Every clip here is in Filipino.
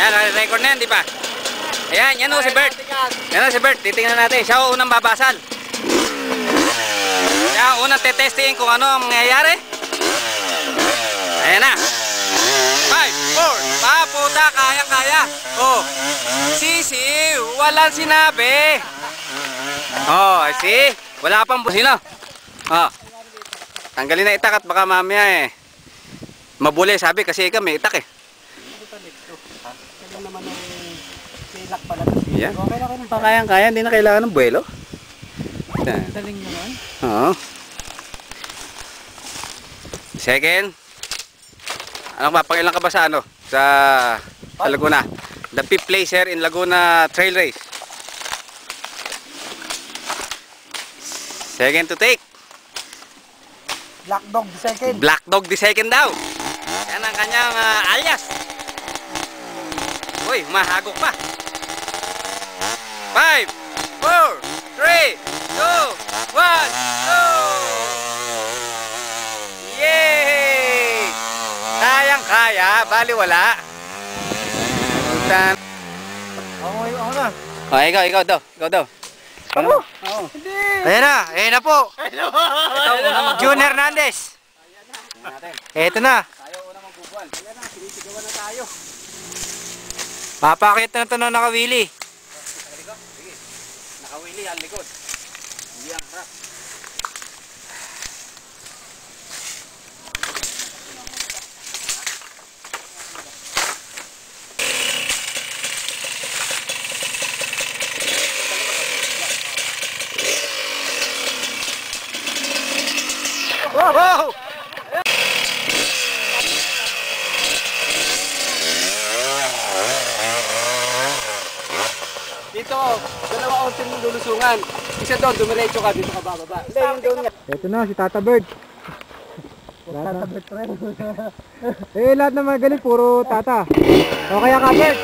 Ayan, record na yan, di ba? Ayan, yan o si Bert. Yan o si Bert, titingnan natin. Siya o unang babasal. Siya unang tetestingin kung ano ang mangyayari. Ayan na. 5, 4, puta, kaya. Oh, sisi, walang sinabi. Oh, see? Wala pang busino. Oh, tanggalin na itak at baka mamaya mabuli, sabi kasi ikaw may itak naman ang silak pala. Yan. Kaya, hindi na kailangan ng buwelo. Daling naman. Oo. Second. Anong mapangilan ka ba sa ano? Sa Laguna. The 5th placer in Laguna Trail Race. Second to take. Black Dog the second. Black Dog the second daw. Yan ang kanyang alias. Uy, mahagok pa. 5, 4, 3, 2, 1, go! Yay! Kayang-kaya, bali wala. Ako na. Oh, ikaw daw. Ano? Oo. Hindi. Ayan na po. June Hernandez. Eto na. Tayo una magbubuan. Ayan na, sinisigawan na tayo. Papakit na ito na nakawili. Sige. Nakawili ang likod. Hindi ang harap. Wow! Dito, dalawa ontin mong lulusungan. Isa doon, dumiretso ka, dito ka bababa. Hindi, yung doon nga. Eto na si Tata Bird. Tata Bird rin. Lahat na magaling puro Tata. O kaya ka Bird.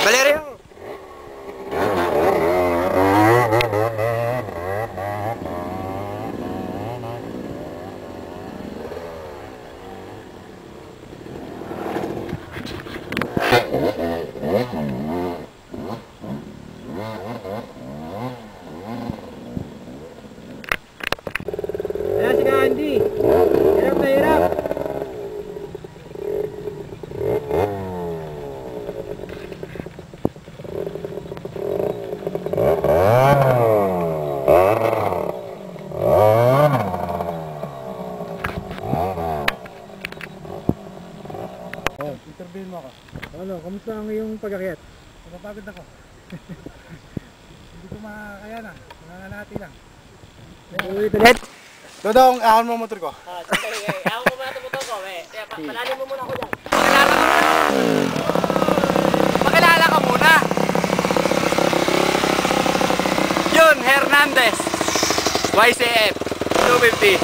Valerio. Ayan si Andy. Hirap na hirap. Interviewin mo ako. Ano, kamusta ang iyong pag-akyat? Napapagod ako. Hindi ko makakaya na. Nanganati lang. Ulit ulit. Dodong, ahon mo motor ko. Ako mo muna ito motor ko, palalim mo muna ako dyan. Pakilala ka muna. June Hernandez. YCF 250.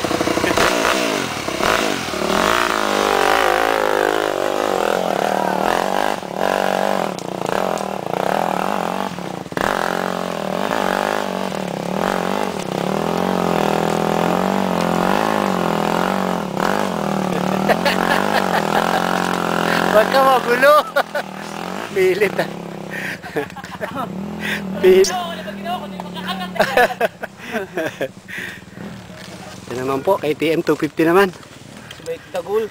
Huwag ka magulo. Pilit ah. Pilit. Yan naman po, KTM 250 naman. Si Mike Dagul.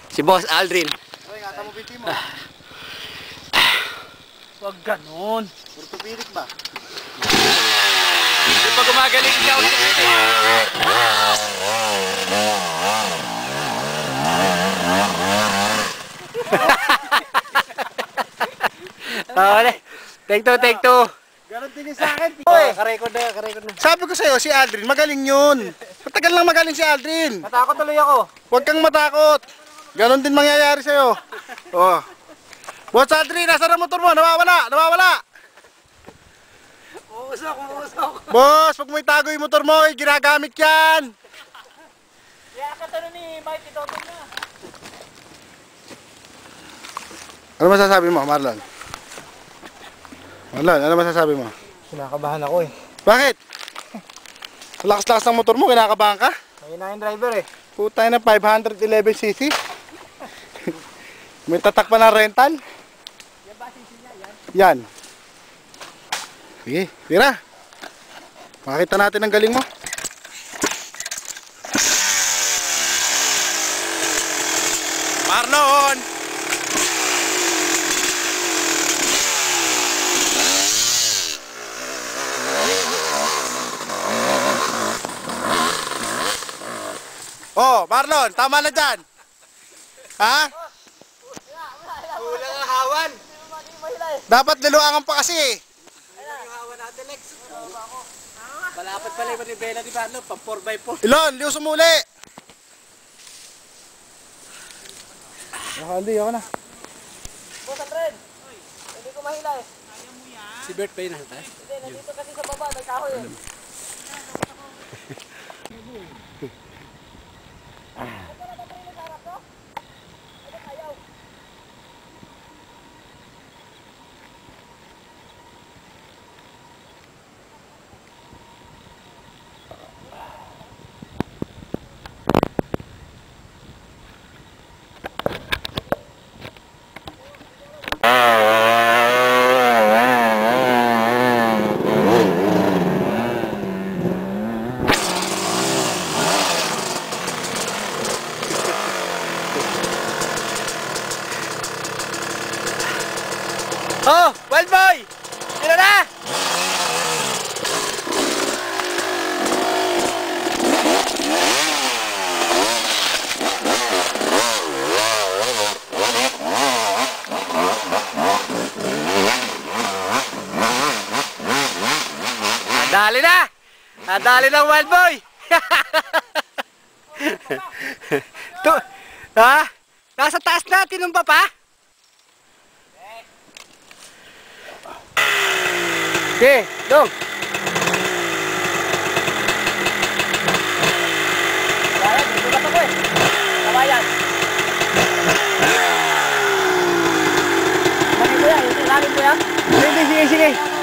Si Boss Aldrin. Ay, ngata mo biti mo. Huwag ganon. Orthopedic ba? Hindi pa gumagaling siya. Take two. Ganon din sa akin. Karecord na. Sabi ko sa'yo, si Aldrin, magaling yun. Matagal lang magaling si Aldrin. Natakot tuloy ako. Huwag kang matakot. Ganon din mangyayari sa'yo. Oh. Boss Aldrin, nasa na motor mo? Nawawala, nawawala. Umusok. Boss, pag may tago yung motor mo, ginagamit yan. Kaya katano ni Mike, ito na. Ano masasabi mo, Marlon? Marlon, ano masasabi mo? Kinakabahan ako eh. Bakit? Lakas-lakas ng motor mo, kinakabahan ka? Ayun na yung driver eh. Putay na 511cc. May tatak pa ng rental. Yan. Sige, tira. Makita natin ang galing mo. Marlon! Oh, Marlon, tama na dyan. Ha? Kulang ang hawan. Dapat liluangan pa kasi eh. Yung hawan natin, Lex. Malapad pala yung manibela ni Barlo, pang 4x4. Ilon, liw sumuli. Hindi, ako na. Boss Andren, hindi ko mahila eh. Si Bert pa yun, ha? Hindi, nandito kasi sa baba, nagkahoy eh. Oh, Wild Boy! Sino na? Nadali na! Nadali ng Wild Boy! Ha? Nasa taas na, tinumba pa? Okay, dong. Kabayan, dito ako eh. Kabayan. Bakit ko yan? Ilalim ko yan? Sige, sige, sige.